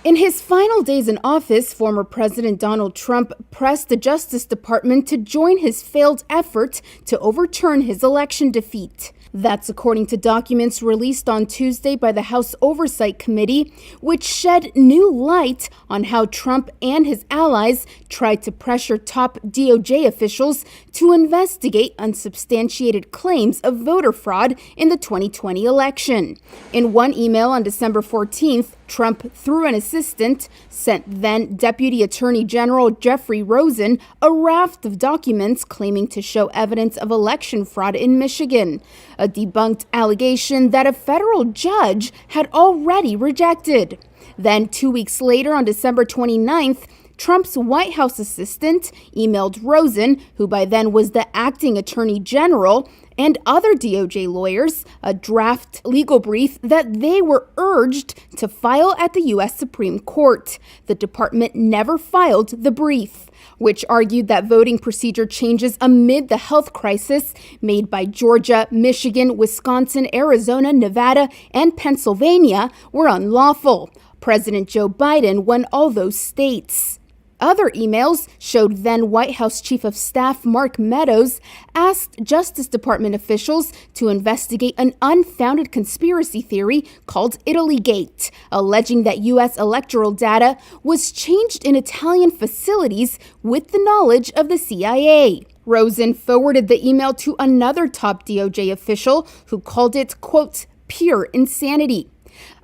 In his final days in office, former President Donald Trump pressed the Justice Department to join his failed effort to overturn his election defeat. That's according to documents released on Tuesday by the House Oversight Committee, which shed new light on how Trump and his allies tried to pressure top DOJ officials to investigate unsubstantiated claims of voter fraud in the 2020 election. In one email on December 14th, Trump, through an assistant, sent then Deputy Attorney General Jeffrey Rosen a raft of documents claiming to show evidence of election fraud in Michigan, a debunked allegation that a federal judge had already rejected. Then 2 weeks later, on December 29th, Trump's White House assistant emailed Rosen, who by then was the acting attorney general, and other DOJ lawyers a draft legal brief that they were urged to file at the U.S. Supreme Court. The department never filed the brief, which argued that voting procedure changes amid the health crisis made by Georgia, Michigan, Wisconsin, Arizona, Nevada, and Pennsylvania were unlawful. President Joe Biden won all those states. Other emails showed then White House Chief of Staff Mark Meadows asked Justice Department officials to investigate an unfounded conspiracy theory called Italygate, alleging that U.S. electoral data was changed in Italian facilities with the knowledge of the CIA. Rosen forwarded the email to another top DOJ official who called it, quote, pure insanity.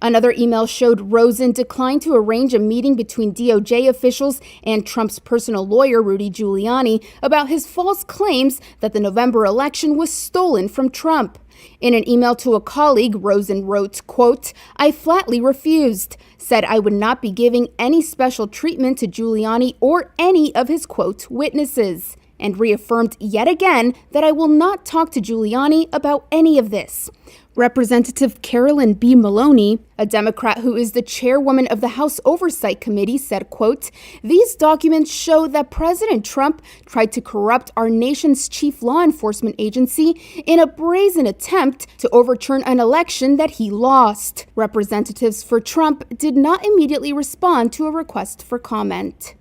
Another email showed Rosen declined to arrange a meeting between DOJ officials and Trump's personal lawyer, Rudy Giuliani, about his false claims that the November election was stolen from Trump. In an email to a colleague, Rosen wrote, quote, I flatly refused, said I would not be giving any special treatment to Giuliani or any of his, quote, witnesses, and reaffirmed yet again that I will not talk to Giuliani about any of this. Representative Carolyn B. Maloney, a Democrat who is the chairwoman of the House Oversight Committee, said, quote, these documents show that President Trump tried to corrupt our nation's chief law enforcement agency in a brazen attempt to overturn an election that he lost. Representatives for Trump did not immediately respond to a request for comment.